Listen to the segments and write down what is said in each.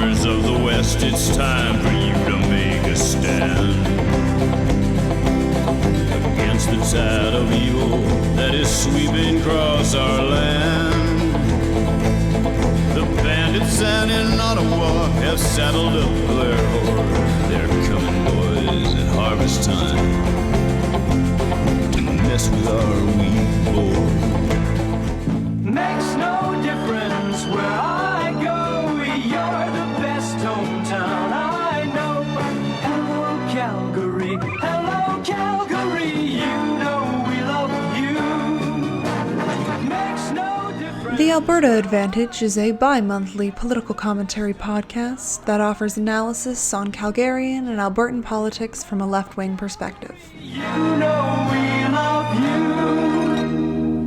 farmers of the West, it's time for you to make a stand against the tide of evil that is sweeping across our land. The bandits and in Ottawa have saddled up their horde. They're coming, boys, at harvest time to mess with our wheat board. Makes no difference where I go, you're the best hometown I know. Hello, Calgary, hello, Calgary, you know we love you. Makes no difference. The Alberta Advantage is a bi-monthly political commentary podcast that offers analysis on Calgarian and Albertan politics from a left-wing perspective. You know we love you.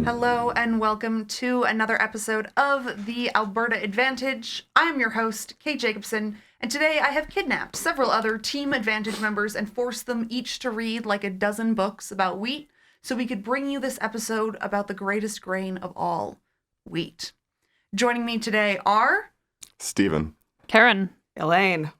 Hello and welcome to another episode of the Alberta Advantage. I'm your host, Kate Jacobson, and today I have kidnapped several other Team Advantage members and forced them each to read like a dozen books about wheat so we could bring you this episode about the greatest grain of all, wheat. Joining me today are... Stephen. Karen. Elaine.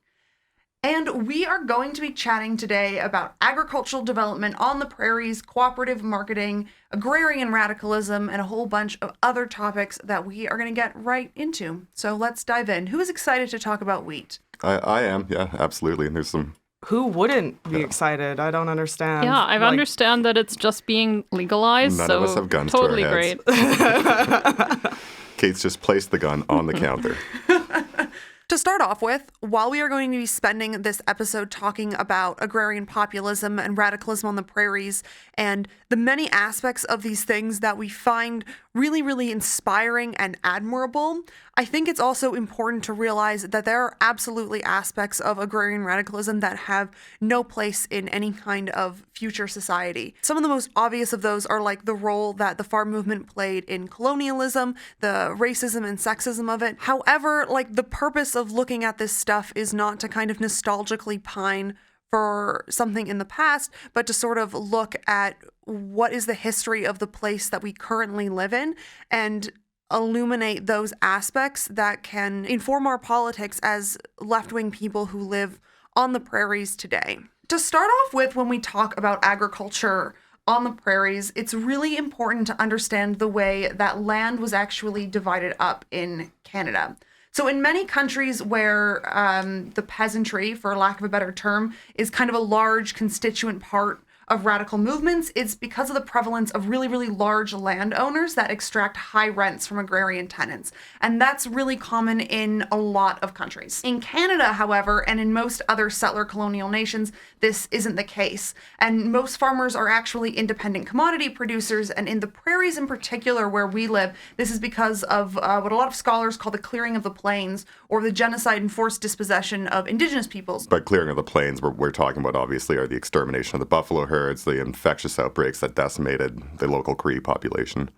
And we are going to be chatting today about agricultural development on the prairies, cooperative marketing, agrarian radicalism, and a whole bunch of other topics that we are going to get right into. So let's dive in. Who is excited to talk about wheat? I am, yeah, absolutely. And there's some... Who wouldn't be excited? I don't understand. Yeah, I understand that it's just being legalized, None so of us have guns totally to our heads. great. Kate's just placed the gun on the counter. To start off with, while we are going to be spending this episode talking about agrarian populism and radicalism on the prairies and the many aspects of these things that we find really, really inspiring and admirable, I think it's also important to realize that there are absolutely aspects of agrarian radicalism that have no place in any kind of future society. Some of the most obvious of those are like the role that the farm movement played in colonialism, the racism and sexism of it. However, like the purpose of looking at this stuff is not to kind of nostalgically pine for something in the past, but to sort of look at what is the history of the place that we currently live in and illuminate those aspects that can inform our politics as left-wing people who live on the prairies today. To start off with, when we talk about agriculture on the prairies, it's really important to understand the way that land was actually divided up in Canada. So in many countries where the peasantry, for lack of a better term, is kind of a large constituent part of radical movements, it's because of the prevalence of really, really large landowners that extract high rents from agrarian tenants. And that's really common in a lot of countries. In Canada, however, and in most other settler colonial nations, this isn't the case. And most farmers are actually independent commodity producers. And in the prairies in particular, where we live, this is because of what a lot of scholars call the clearing of the plains, or the genocide and forced dispossession of indigenous peoples. By clearing of the plains, we're talking about obviously are the extermination of the buffalo herds, the infectious outbreaks that decimated the local Cree population.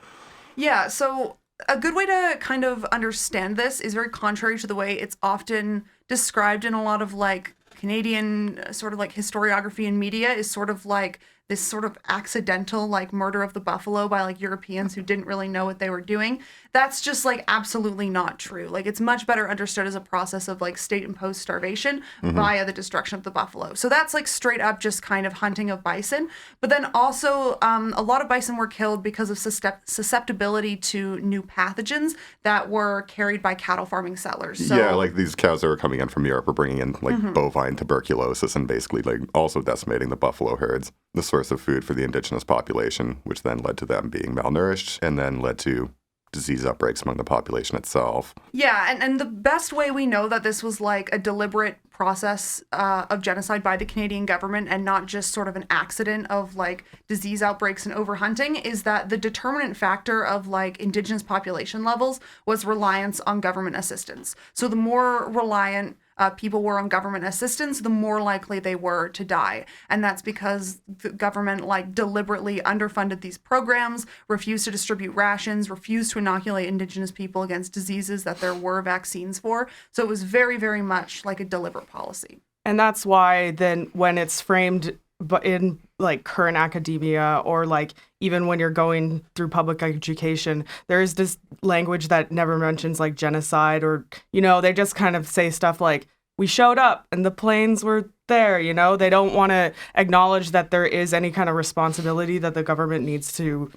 Yeah, so a good way to kind of understand this is very contrary to the way it's often described in a lot of like Canadian sort of like historiography and media, is sort of like this sort of accidental like murder of the buffalo by like Europeans who didn't really know what they were doing. That's just like absolutely not true. Like it's much better understood as a process of like state-imposed starvation via the destruction of the buffalo. So that's like straight up just kind of hunting of bison. But then also a lot of bison were killed because of susceptibility to new pathogens that were carried by cattle farming settlers. So, yeah, like these cows that were coming in from Europe were bringing in like bovine tuberculosis and basically like also decimating the buffalo herds, the source of food for the indigenous population, which then led to them being malnourished and then led to disease outbreaks among the population itself. Yeah, and the best way we know that this was like a deliberate process of genocide by the Canadian government and not just sort of an accident of like disease outbreaks and overhunting is that the determinant factor of like indigenous population levels was reliance on government assistance. So the more reliant people were on government assistance, the more likely they were to die. And that's because the government like deliberately underfunded these programs, refused to distribute rations, refused to inoculate indigenous people against diseases that there were vaccines for. So it was very, very much like a deliberate policy. And that's why then when it's framed but in like current academia or like even when you're going through public education, there is this language that never mentions like genocide or, they just kind of say stuff like, we showed up and the planes were there, They don't want to acknowledge that there is any kind of responsibility that the government needs to,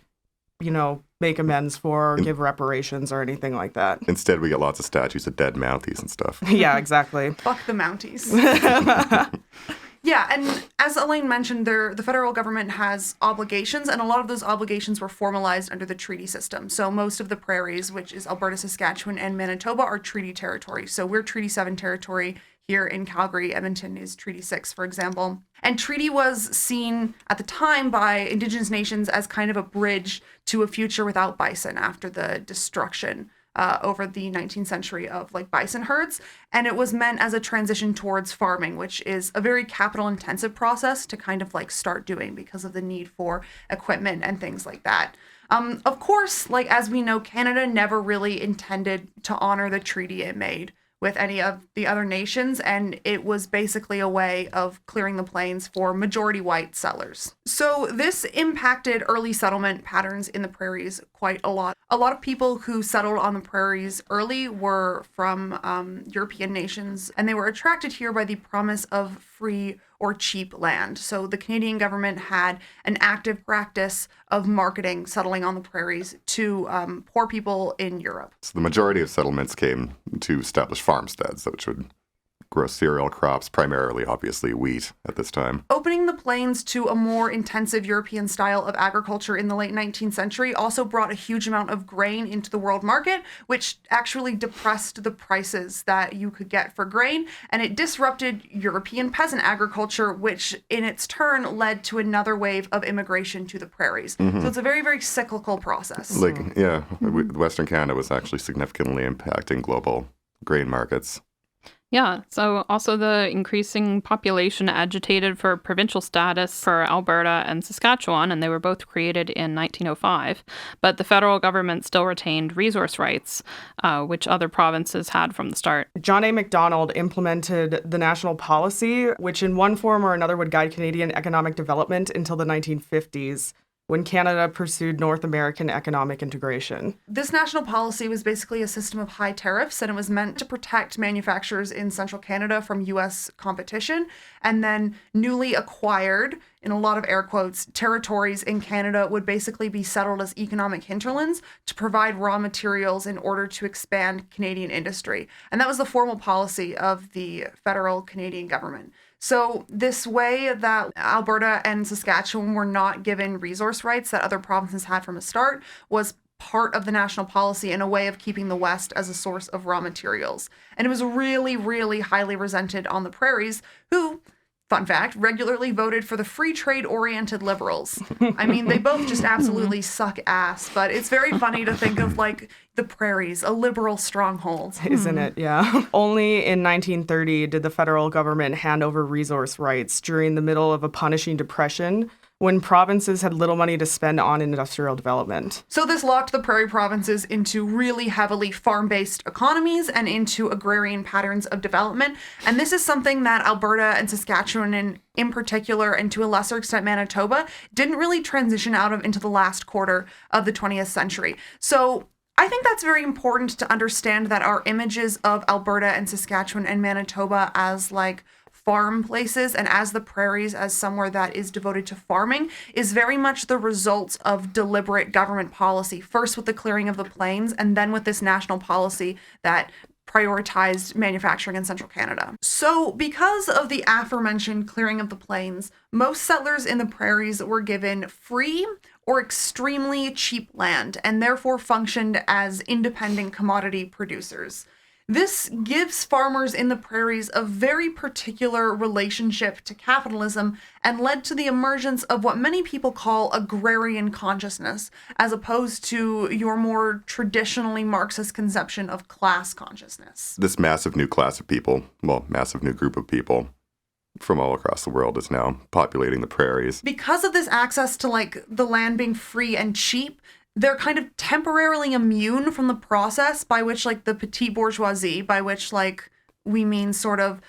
make amends for or give reparations or anything like that. Instead, we get lots of statues of dead Mounties and stuff. Yeah, exactly. Fuck the Mounties. Yeah, and as Elaine mentioned, the federal government has obligations, and a lot of those obligations were formalized under the treaty system. So most of the prairies, which is Alberta, Saskatchewan, and Manitoba, are treaty territory. So we're Treaty 7 territory here in Calgary. Edmonton is Treaty 6, for example. And treaty was seen at the time by Indigenous nations as kind of a bridge to a future without bison after the destruction over the 19th century of like bison herds. And it was meant as a transition towards farming, which is a very capital intensive process to kind of like start doing because of the need for equipment and things like that. Of course, like as we know, Canada never really intended to honor the treaty it made with any of the other nations, and it was basically a way of clearing the plains for majority white settlers. So this impacted early settlement patterns in the prairies quite a lot. A lot of people who settled on the prairies early were from European nations, and they were attracted here by the promise of free or cheap land. So the Canadian government had an active practice of marketing settling on the prairies to poor people in Europe. So the majority of settlements came to establish farmsteads, which would grow cereal crops, primarily, obviously, wheat at this time. Opening the plains to a more intensive European style of agriculture in the late 19th century also brought a huge amount of grain into the world market, which actually depressed the prices that you could get for grain, and it disrupted European peasant agriculture, which in its turn led to another wave of immigration to the prairies. So it's a very, very cyclical process. Western Canada was actually significantly impacting global grain markets. Yeah, so also the increasing population agitated for provincial status for Alberta and Saskatchewan, and they were both created in 1905. But the federal government still retained resource rights, which other provinces had from the start. John A. Macdonald implemented the national policy, which in one form or another would guide Canadian economic development until the 1950s. When Canada pursued North American economic integration. This national policy was basically a system of high tariffs, and it was meant to protect manufacturers in central Canada from U.S. competition. And then newly acquired, in a lot of air quotes, territories in Canada would basically be settled as economic hinterlands to provide raw materials in order to expand Canadian industry. And that was the formal policy of the federal Canadian government. So this way that Alberta and Saskatchewan were not given resource rights that other provinces had from the start was part of the national policy and a way of keeping the West as a source of raw materials. And it was really, really highly resented on the prairies, who, fun fact, regularly voted for the free trade-oriented Liberals. I mean, they both just absolutely suck ass, but it's very funny to think of, like, the prairies, a liberal stronghold. Isn't it? Yeah. Only in 1930 did the federal government hand over resource rights during the middle of a punishing depression when provinces had little money to spend on industrial development. So this locked the prairie provinces into really heavily farm-based economies and into agrarian patterns of development. And this is something that Alberta and Saskatchewan in particular, and to a lesser extent Manitoba, didn't really transition out of into the last quarter of the 20th century. So I think that's very important to understand that our images of Alberta and Saskatchewan and Manitoba as like farm places and as the prairies as somewhere that is devoted to farming is very much the result of deliberate government policy, first with the clearing of the plains and then with this national policy that prioritized manufacturing in central Canada. So because of the aforementioned clearing of the plains, most settlers in the prairies were given free or extremely cheap land and therefore functioned as independent commodity producers. This gives farmers in the prairies a very particular relationship to capitalism and led to the emergence of what many people call agrarian consciousness, as opposed to your more traditionally Marxist conception of class consciousness. This massive new class of people, massive new group of people from all across the world is now populating the prairies. Because of this access to like the land being free and cheap, they're kind of temporarily immune from the process by which like the petite bourgeoisie, by which like we mean sort of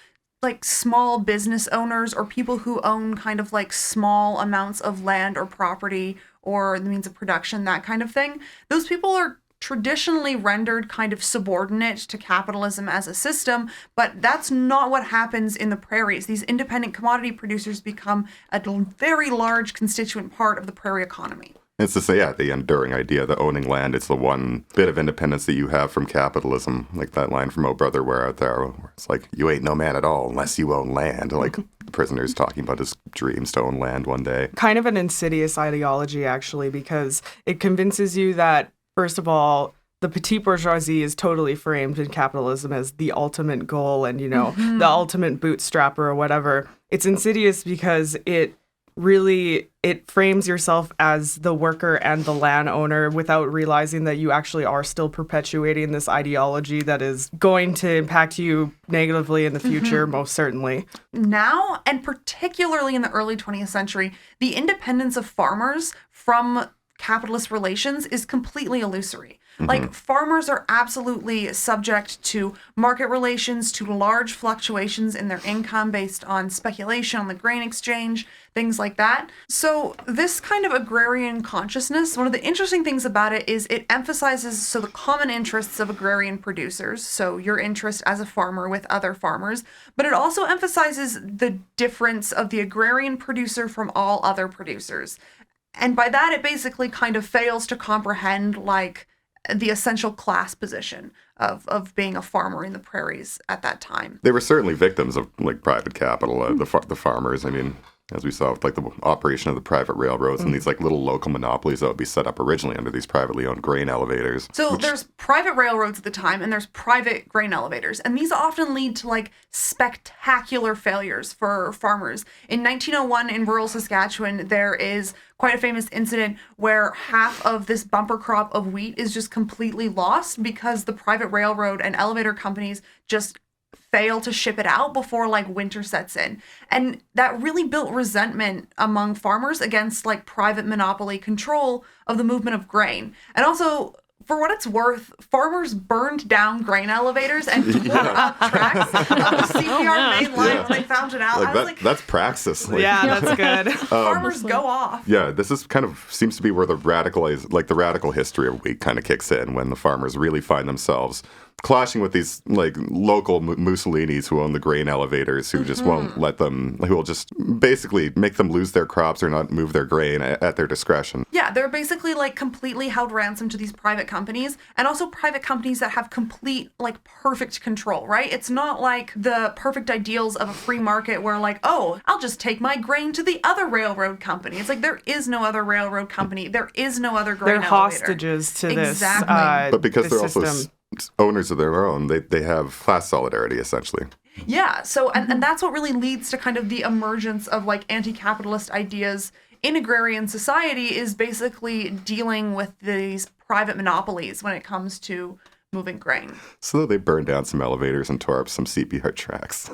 like small business owners or people who own kind of like small amounts of land or property or the means of production, that kind of thing, those people are traditionally rendered kind of subordinate to capitalism as a system, but that's not what happens in the prairies. These independent commodity producers become a very large constituent part of the prairie economy. It's to say, the enduring idea that owning land is the one bit of independence that you have from capitalism. Like that line from Oh Brother, Where Art Thou? Where it's like, you ain't no man at all unless you own land. Like the prisoner's talking about his dreams to own land one day. Kind of an insidious ideology, actually, because it convinces you that, first of all, the petite bourgeoisie is totally framed in capitalism as the ultimate goal and, the ultimate bootstrapper or whatever. It's insidious because it frames yourself as the worker and the landowner without realizing that you actually are still perpetuating this ideology that is going to impact you negatively in the future, most certainly. Now, and particularly in the early 20th century, the independence of farmers from capitalist relations is completely illusory. Like, farmers are absolutely subject to market relations, to large fluctuations in their income based on speculation on the grain exchange, things like that. So this kind of agrarian consciousness, one of the interesting things about it is it emphasizes the common interests of agrarian producers, so your interest as a farmer with other farmers, but it also emphasizes the difference of the agrarian producer from all other producers. And by that, it basically kind of fails to comprehend, like, the essential class position of being a farmer in the prairies at that time. They were certainly victims of like private capital, the farmers. I mean, as we saw with like the operation of the private railroads and these like little local monopolies that would be set up originally under these privately owned grain elevators. So there's private railroads at the time and there's private grain elevators. And these often lead to like spectacular failures for farmers. In 1901 in rural Saskatchewan, there is quite a famous incident where half of this bumper crop of wheat is just completely lost because the private railroad and elevator companies just fail to ship it out before like winter sets in. And that really built resentment among farmers against like private monopoly control of the movement of grain. And also, for what it's worth, farmers burned down grain elevators and tore up tracks on the CPR main line when they found it out. That's praxis. Like, that's good. Farmers go off. Yeah, this is kind of seems to be where the radical history of wheat kind of kicks in, when the farmers really find themselves clashing with these like local Mussolinis who own the grain elevators, who just won't let them, who will just basically make them lose their crops or not move their grain at their discretion. Yeah, they're basically like completely held ransom to these private companies, and also private companies that have complete like perfect control, right? It's not like the perfect ideals of a free market where like, oh, I'll just take my grain to the other railroad company. It's like there is no other railroad company. There is no other grain They're elevator. hostages to Exactly. this. But because they're system. also owners of their own, they have class solidarity essentially. Yeah, so and that's what really leads to kind of the emergence of like anti-capitalist ideas in agrarian society, is basically dealing with these private monopolies when it comes to moving grain. So they burned down some elevators and tore up some CPR tracks.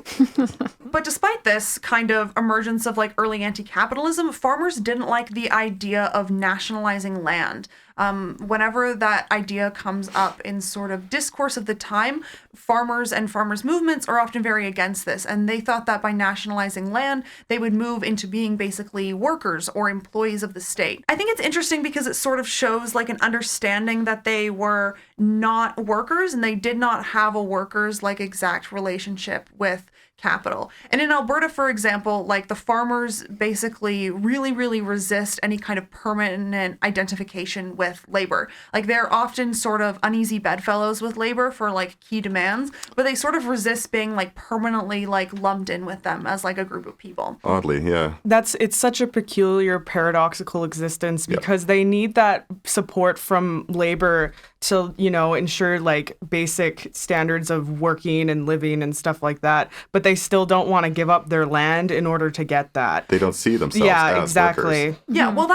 But despite this kind of emergence of like early anti-capitalism, farmers didn't like the idea of nationalizing land. Whenever that idea comes up in sort of discourse of the time, farmers and farmers' movements are often very against this. And they thought that by nationalizing land, they would move into being basically workers or employees of the state. I think it's interesting because it sort of shows like an understanding that they were not workers and they did not have a workers like exact relationship with capital. And in Alberta, for example, like the farmers basically really, really resist any kind of permanent identification with labor. Like they're often sort of uneasy bedfellows with labor for like key demands, but they sort of resist being like permanently like lumped in with them as like a group of people. Oddly, yeah. It's such a peculiar paradoxical existence because they need that support from labor to, ensure like basic standards of working and living and stuff like that. But they still don't want to give up their land in order to get that. They don't see themselves as exactly. workers. Yeah, well,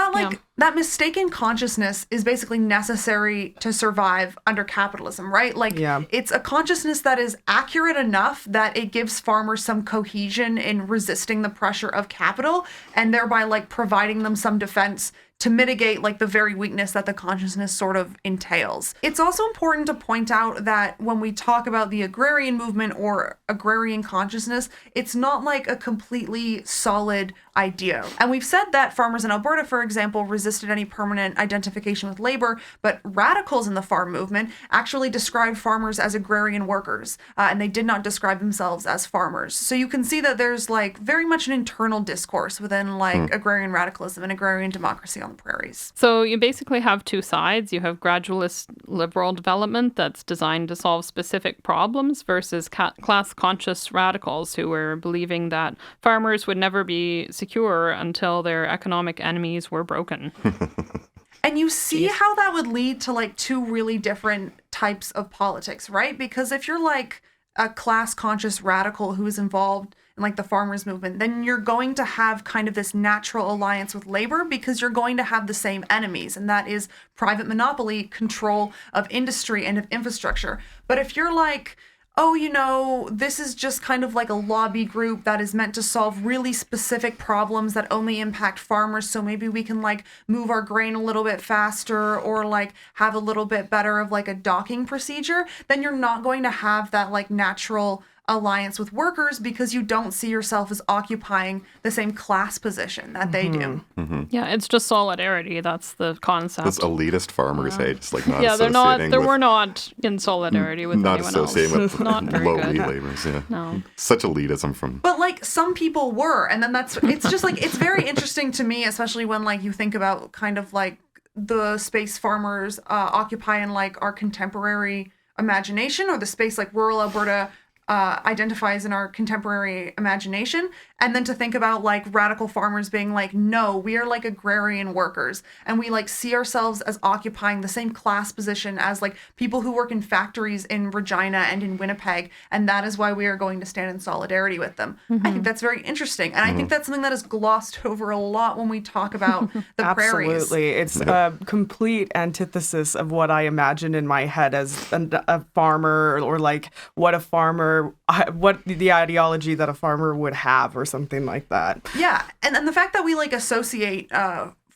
that mistaken consciousness is basically necessary to survive under capitalism, right? Like, it's a consciousness that is accurate enough that it gives farmers some cohesion in resisting the pressure of capital and thereby, like, providing them some defense to mitigate like the very weakness that the consciousness sort of entails. It's also important to point out that when we talk about the agrarian movement or agrarian consciousness, it's not like a completely solid idea. And we've said that farmers in Alberta, for example, resisted any permanent identification with labor, but radicals in the farm movement actually described farmers as agrarian workers, and they did not describe themselves as farmers. So you can see that there's like very much an internal discourse within like agrarian radicalism and agrarian democracy on the prairies. So you basically have two sides. You have gradualist liberal development that's designed to solve specific problems versus class-conscious radicals who were believing that farmers would never be secure until their economic enemies were broken. And you see how that would lead to like two really different types of politics, right? Because if you're like a class-conscious radical who is involved in like the farmers movement, then you're going to have kind of this natural alliance with labor because you're going to have the same enemies, and that is private monopoly, control of industry and of infrastructure. But if you're like, oh, you know, this is just kind of like a lobby group that is meant to solve really specific problems that only impact farmers, so maybe we can like move our grain a little bit faster or like have a little bit better of like a docking procedure, then you're not going to have that like natural alliance with workers because you don't see yourself as occupying the same class position that they do. Yeah, it's just solidarity. That's the concept. Those elitist farmers, hey, just like not Yeah, associating with, we're not in solidarity with not anyone associating else. with Not very lowly good. laborers. Yeah, No. such elitism from. But like some people were, and then it's just like it's very interesting to me, especially when like you think about kind of like the space farmers occupy in like our contemporary imagination, or the space like rural Alberta identifies in our contemporary imagination, and then to think about like radical farmers being like, no, we are like agrarian workers, and we like see ourselves as occupying the same class position as like people who work in factories in Regina and in Winnipeg, and that is why we are going to stand in solidarity with them. I think that's very interesting, and I think that's something that is glossed over a lot when we talk about the prairies. Absolutely. It's a complete antithesis of what I imagine in my head as a farmer, or like what the ideology that a farmer would have or something like that. Yeah, and the fact that we like associate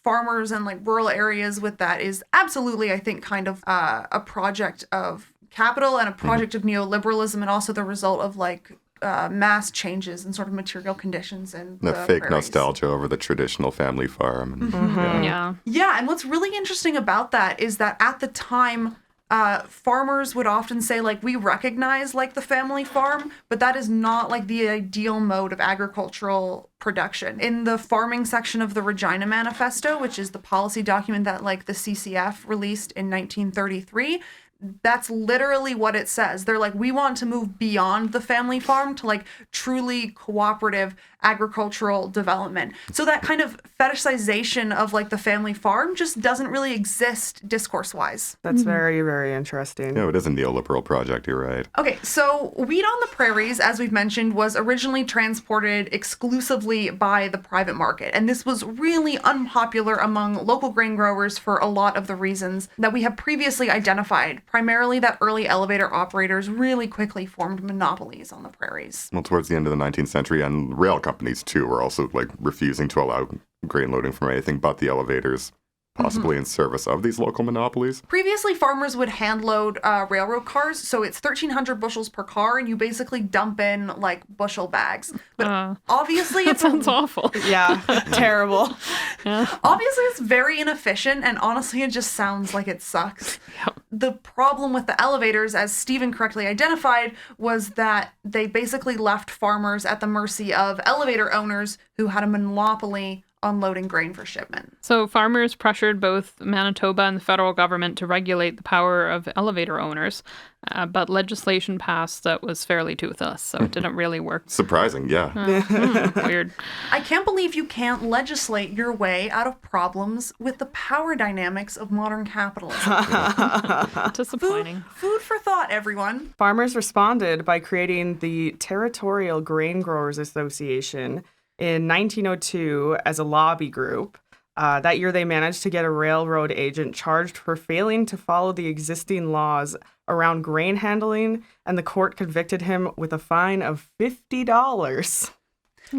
farmers and like rural areas with that is absolutely, I think, kind of a project of capital and a project of neoliberalism, and also the result of like mass changes in sort of material conditions and The fake nostalgia over the traditional family farm. And, Yeah. Yeah, and what's really interesting about that is that at the time, farmers would often say like, we recognize like the family farm, but that is not like the ideal mode of agricultural production. In the farming section of the Regina Manifesto, which is the policy document that like the CCF released in 1933, that's literally what it says. They're like, we want to move beyond the family farm to like truly cooperative agricultural development. So that kind of fetishization of like the family farm just doesn't really exist discourse-wise. That's very, very interesting. it is a neoliberal project, you're right. Okay, so wheat on the prairies, as we've mentioned, was originally transported exclusively by the private market. And this was really unpopular among local grain growers for a lot of the reasons that we have previously identified, primarily that early elevator operators really quickly formed monopolies on the prairies. Well, towards the end of the 19th century, and rail companies too were also like refusing to allow grain loading from anything but the elevators, possibly in service of these local monopolies. Previously, farmers would hand load railroad cars, so it's 1,300 bushels per car, and you basically dump in like bushel bags. But obviously, That it's sounds awful. Yeah, terrible. obviously it's very inefficient, and honestly, it just sounds like it sucks. The problem with the elevators, as Stephen correctly identified, was that they basically left farmers at the mercy of elevator owners who had a monopoly unloading grain for shipment. So farmers pressured both Manitoba and the federal government to regulate the power of elevator owners, but legislation passed that was fairly toothless, so it didn't really work. Surprising, yeah. Weird. I can't believe you can't legislate your way out of problems with the power dynamics of modern capitalism. Disappointing. Food for thought, everyone. Farmers responded by creating the Territorial Grain Growers Association in 1902 as a lobby group. That year, they managed to get a railroad agent charged for failing to follow the existing laws around grain handling, and the court convicted him with a fine of $50.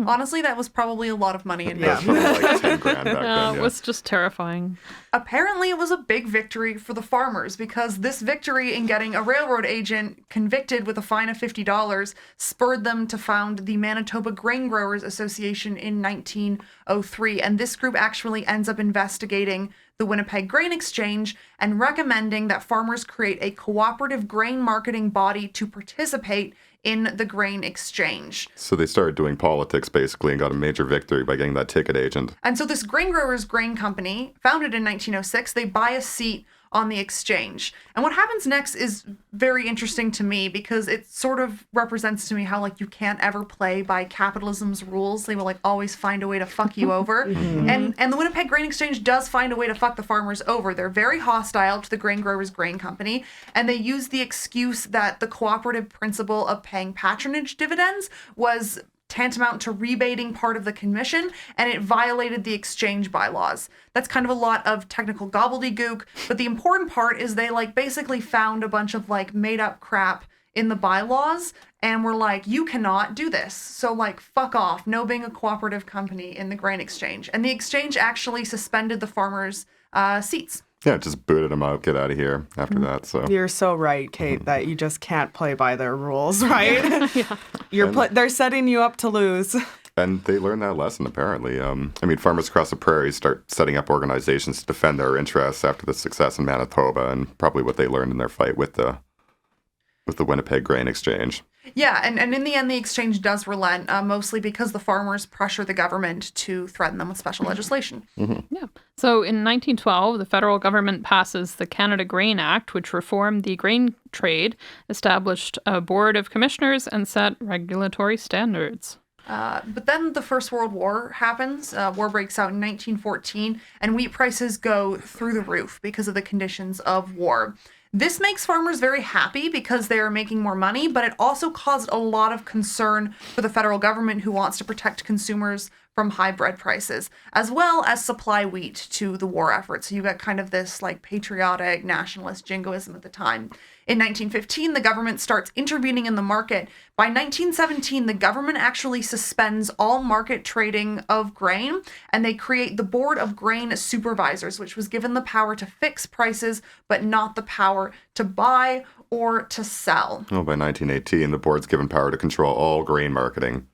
Honestly, that was probably a lot of money in That's probably like 10 grand back then. It Yeah. was just terrifying. Apparently, it was a big victory for the farmers because this victory in getting a railroad agent convicted with a fine of $50 spurred them to found the Manitoba Grain Growers Association in 1903. And this group actually ends up investigating the Winnipeg Grain Exchange and recommending that farmers create a cooperative grain marketing body to participate in the grain exchange. So they started doing politics basically and got a major victory by getting that ticket agent. And so this Grain Growers Grain Company, founded in 1906, they buy a seat on the exchange. And what happens next is very interesting to me because it sort of represents to me how like you can't ever play by capitalism's rules. They will like always find a way to fuck you over. And the Winnipeg Grain Exchange does find a way to fuck the farmers over. They're very hostile to the Grain Growers Grain Company, and they use the excuse that the cooperative principle of paying patronage dividends was tantamount to rebating part of the commission, and it violated the exchange bylaws. That's kind of a lot of technical gobbledygook, but the important part is they like basically found a bunch of like made up crap in the bylaws and were like, you cannot do this. So like, fuck off. No being a cooperative company in the grain exchange. And the exchange actually suspended the farmers' seats. Yeah, just booted them out, get out of here after that. So You're so right, Kate, that you just can't play by their rules, right? They're setting you up to lose. And they learned that lesson, apparently. Farmers across the prairies start setting up organizations to defend their interests after the success in Manitoba and probably what they learned in their fight with the Winnipeg Grain Exchange. Yeah, and in the end, the exchange does relent, mostly because the farmers pressure the government to threaten them with special legislation. Yeah. So in 1912, the federal government passes the Canada Grain Act, which reformed the grain trade, established a board of commissioners, and set regulatory standards. But then the First World War happens. War breaks out in 1914, and wheat prices go through the roof because of the conditions of war. This makes farmers very happy because they are making more money, but it also caused a lot of concern for the federal government who wants to protect consumers from high bread prices, as well as supply wheat to the war effort. So you got kind of this like patriotic nationalist jingoism at the time. In 1915, the government starts intervening in the market. By 1917, the government actually suspends all market trading of grain, and they create the Board of Grain Supervisors, which was given the power to fix prices, but not the power to buy or to sell. Well, by 1918, the board's given power to control all grain marketing,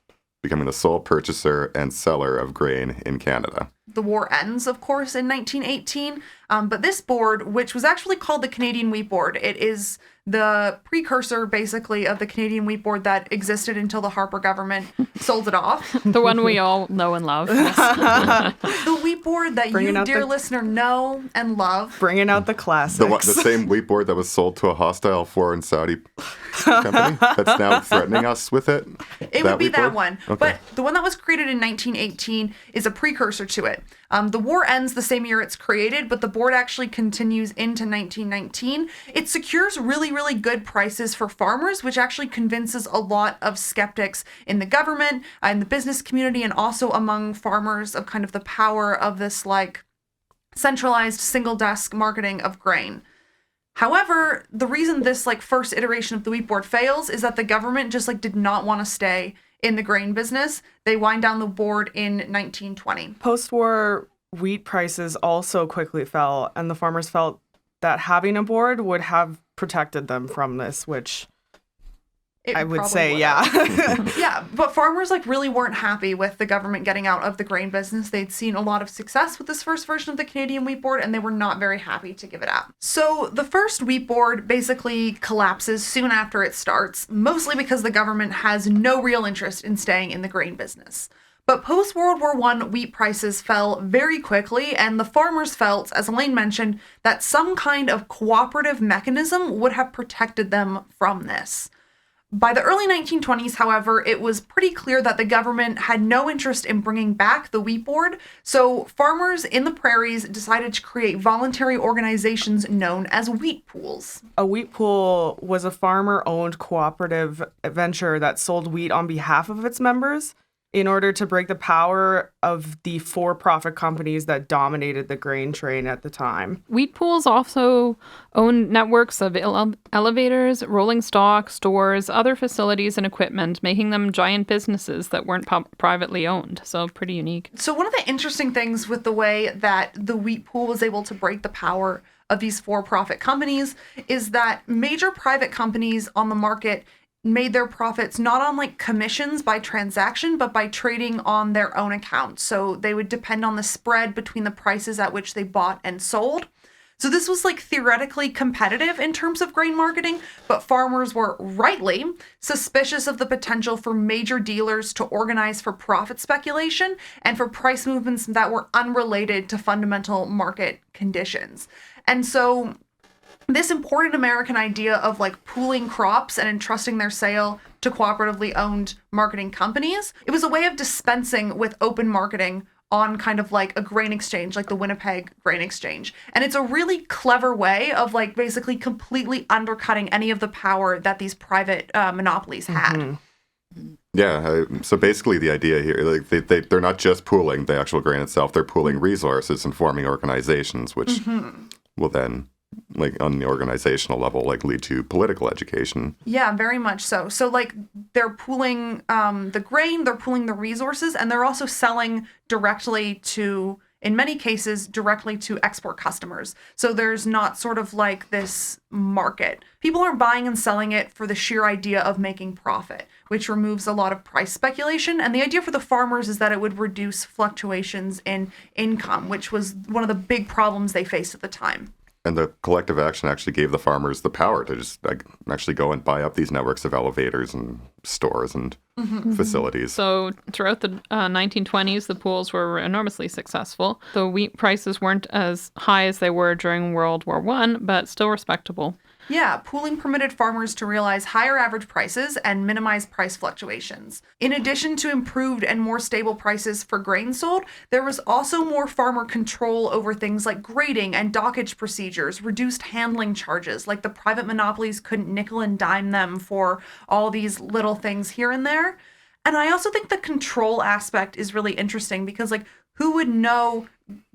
becoming the sole purchaser and seller of grain in Canada. The war ends, of course, in 1918, but this board, which was actually called the Canadian Wheat Board, it is the precursor, basically, of the Canadian Wheat Board that existed until the Harper government sold it off. The one we all know and love. The Wheat Board that Bringing you, out dear the- listener, know and love. Bringing out the classics. The same wheat board that was sold to a hostile foreign Saudi company that's now threatening us with it? It would be wheat that board? one. Okay. But the one that was created in 1918 is a precursor to it. The war ends the same year it's created, but the board actually continues into 1919. It secures really, really good prices for farmers, which actually convinces a lot of skeptics in the government, in the business community, and also among farmers of kind of the power of this like centralized single desk marketing of grain. However, the reason this like first iteration of the wheat board fails is that the government just like did not want to stay in the grain business. They wind down the board in 1920. Post-war wheat prices also quickly fell, and the farmers felt that having a board would have protected them from this, which It I would probably say, would yeah. have. Yeah, but farmers like really weren't happy with the government getting out of the grain business. They'd seen a lot of success with this first version of the Canadian Wheat Board, and they were not very happy to give it up. So the first wheat board basically collapses soon after it starts, mostly because the government has no real interest in staying in the grain business. But post-World War I, wheat prices fell very quickly, and the farmers felt, as Elaine mentioned, that some kind of cooperative mechanism would have protected them from this. By the early 1920s, however, it was pretty clear that the government had no interest in bringing back the wheat board, so farmers in the prairies decided to create voluntary organizations known as wheat pools. A wheat pool was a farmer-owned cooperative venture that sold wheat on behalf of its members. in order to break the power of the for-profit companies that dominated the grain train at the time. Wheat pools also owned networks of elevators, rolling stock, stores, other facilities and equipment, making them giant businesses that weren't privately owned. So pretty unique. So one of the interesting things with the way that the wheat pool was able to break the power of these for-profit companies is that major private companies on the market made their profits not on like commissions by transaction, but by trading on their own account. So they would depend on the spread between the prices at which they bought and sold. So this was like theoretically competitive in terms of grain marketing, but farmers were rightly suspicious of the potential for major dealers to organize for profit speculation and for price movements that were unrelated to fundamental market conditions. And so this important American idea of like pooling crops and entrusting their sale to cooperatively owned marketing companies, it was a way of dispensing with open marketing on kind of like a grain exchange, like the Winnipeg Grain Exchange. And it's a really clever way of like basically completely undercutting any of the power that these private monopolies had. Yeah, so basically the idea here, like they're not just pooling the actual grain itself, they're pooling resources and forming organizations, which will then, like on the organizational level, like lead to political education. Yeah, very much so. So like they're pooling the grain, they're pooling the resources, and they're also selling directly to, in many cases, directly to export customers. So there's not sort of like this market. People aren't buying and selling it for the sheer idea of making profit, which removes a lot of price speculation. And the idea for the farmers is that it would reduce fluctuations in income, which was one of the big problems they faced at the time. And the collective action actually gave the farmers the power to just like actually go and buy up these networks of elevators and stores and facilities. So throughout the 1920s, the pools were enormously successful. The wheat prices weren't as high as they were during World War I, but still respectable. Yeah, pooling permitted farmers to realize higher average prices and minimize price fluctuations. In addition to improved and more stable prices for grain sold, there was also more farmer control over things like grading and dockage procedures, reduced handling charges, like the private monopolies couldn't nickel and dime them for all these little things here and there. And I also think the control aspect is really interesting because like who would know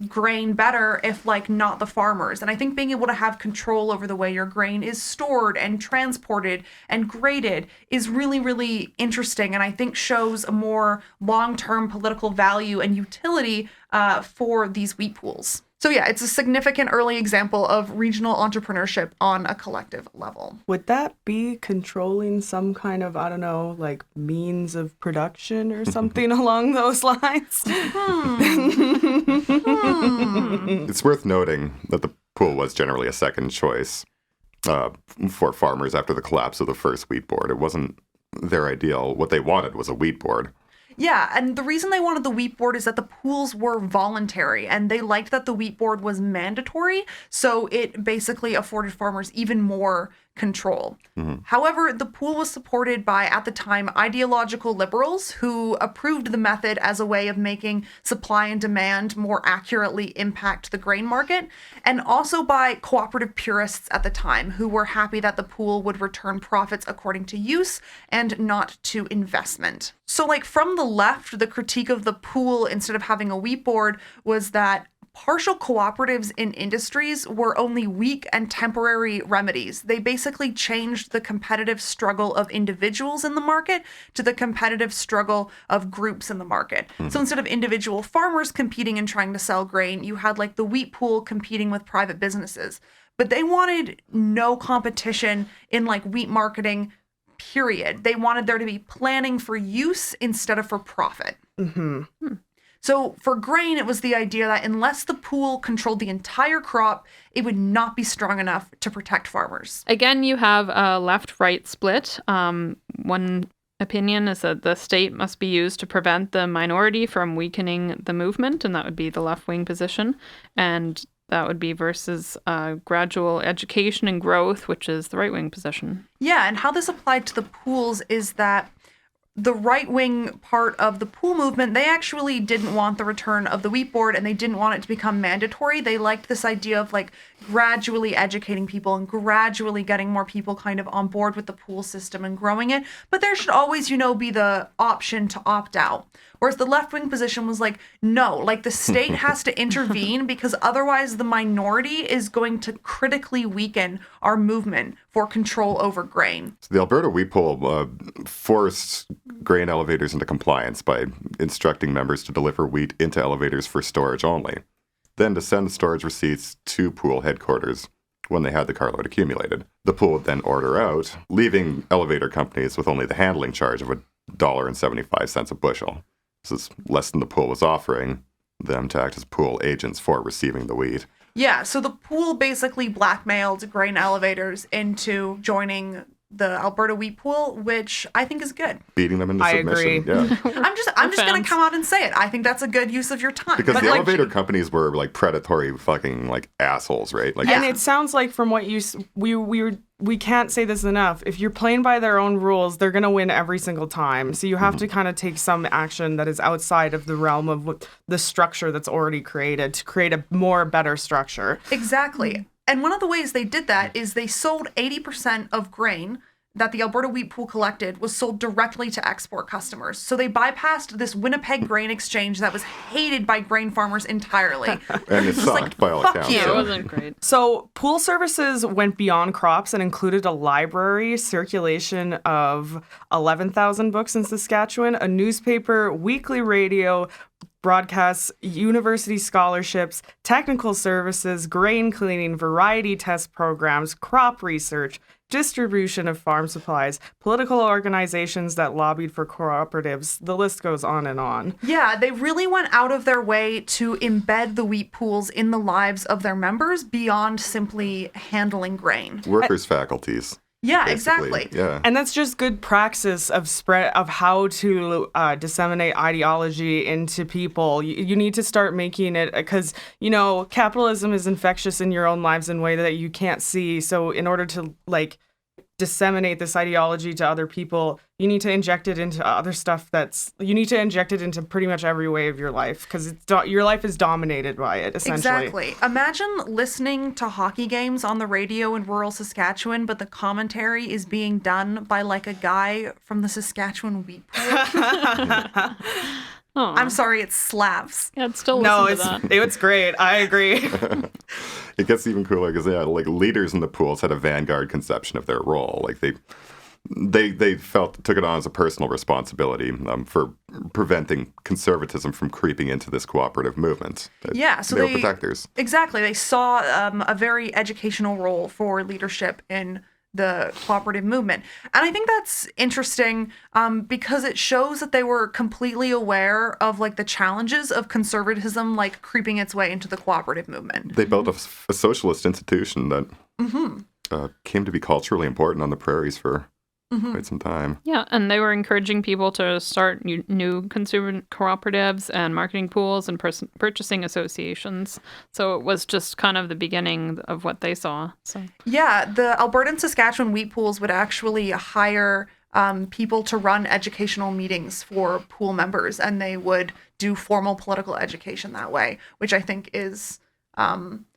grain better if like not the farmers? And I think being able to have control over the way your grain is stored and transported and graded is really, really interesting. And I think shows a more long-term political value and utility for these wheat pools. So yeah, it's a significant early example of regional entrepreneurship on a collective level. Would that be controlling some kind of, I don't know, like means of production or something along those lines? It's worth noting that the pool was generally a second choice for farmers after the collapse of the first wheat board. It wasn't their ideal. What they wanted was a wheat board. Yeah, and the reason they wanted the wheat board is that the pools were voluntary, and they liked that the wheat board was mandatory, so it basically afforded farmers even more control. However, the pool was supported by, at the time, ideological liberals who approved the method as a way of making supply and demand more accurately impact the grain market, and also by cooperative purists at the time who were happy that the pool would return profits according to use and not to investment. So like from the left, the critique of the pool instead of having a wheat board was that partial cooperatives in industries were only weak and temporary remedies. They basically changed the competitive struggle of individuals in the market to the competitive struggle of groups in the market. So instead of individual farmers competing and trying to sell grain, you had like the wheat pool competing with private businesses. But they wanted no competition in like wheat marketing, period. They wanted there to be planning for use instead of for profit. So for grain, it was the idea that unless the pool controlled the entire crop, it would not be strong enough to protect farmers. Again, you have a left-right split. One opinion is that the state must be used to prevent the minority from weakening the movement, and that would be the left-wing position. And that would be versus gradual education and growth, which is the right-wing position. Yeah, and how this applied to the pools is that the right-wing part of the pool movement, they actually didn't want the return of the wheat board, and they didn't want it to become mandatory. They liked this idea of like gradually educating people and gradually getting more people kind of on board with the pool system and growing it. But there should always, be the option to opt out. Whereas the left-wing position was like, no, like the state has to intervene because otherwise the minority is going to critically weaken our movement for control over grain. So the Alberta wheat pool forced grain elevators into compliance by instructing members to deliver wheat into elevators for storage only, then to send storage receipts to pool headquarters when they had the carload accumulated. The pool would then order out, leaving elevator companies with only the handling charge of $1.75 a bushel. This is less than the pool was offering them to act as pool agents for receiving the wheat. Yeah, so the pool basically blackmailed grain elevators into joining the Alberta wheat pool, which I think is good. Beating them into submission. agree. Yeah. I'm just going to come out and say it. I think that's a good use of your time. Because But, the like, elevator companies were like predatory fucking like assholes, right? Like, And it sounds like from what we can't say this enough. If you're playing by their own rules, they're going to win every single time. So you have to kind of take some action that is outside of the realm of the structure that's already created to create a better structure. Exactly. And one of the ways they did that is they sold 80% of grain that the Alberta wheat pool collected was sold directly to export customers. So they bypassed this Winnipeg grain exchange that was hated by grain farmers entirely. and it was sucked like, by all fuck accounts. you. It So- wasn't great. So pool services went beyond crops and included a library, circulation of 11,000 books in Saskatchewan, a newspaper, weekly radio, broadcasts, university scholarships, technical services, grain cleaning, variety test programs, crop research, distribution of farm supplies, political organizations that lobbied for cooperatives. The list goes on and on. Yeah, they really went out of their way to embed the wheat pools in the lives of their members beyond simply handling grain. Workers' faculties. Yeah, basically. exactly. Yeah. And that's just good praxis of how to disseminate ideology into people. You need to start making it because, capitalism is infectious in your own lives in a way that you can't see. So in order to disseminate this ideology to other people, you need to inject it into other stuff you need to inject it into pretty much every way of your life because your life is dominated by it, essentially. Exactly. Imagine listening to hockey games on the radio in rural Saskatchewan, but the commentary is being done by like a guy from the Saskatchewan wheat pool. I'm sorry, it slaps. Yeah, I'd still No, listen to that. it's great. I agree. It gets even cooler because leaders in the pools had a vanguard conception of their role. Like they took it on as a personal responsibility for preventing conservatism from creeping into this cooperative movement. Yeah, so they were protectors. Exactly. They saw a very educational role for leadership in the cooperative movement. And I think that's interesting because it shows that they were completely aware of the challenges of conservatism creeping its way into the cooperative movement. They built a socialist institution that came to be culturally important on the prairies for quite some time. Yeah, and they were encouraging people to start new consumer cooperatives and marketing pools and purchasing associations. So it was just kind of the beginning of what they saw. So Yeah, the Alberta and Saskatchewan wheat pools would actually hire people to run educational meetings for pool members, and they would do formal political education that way, which I think is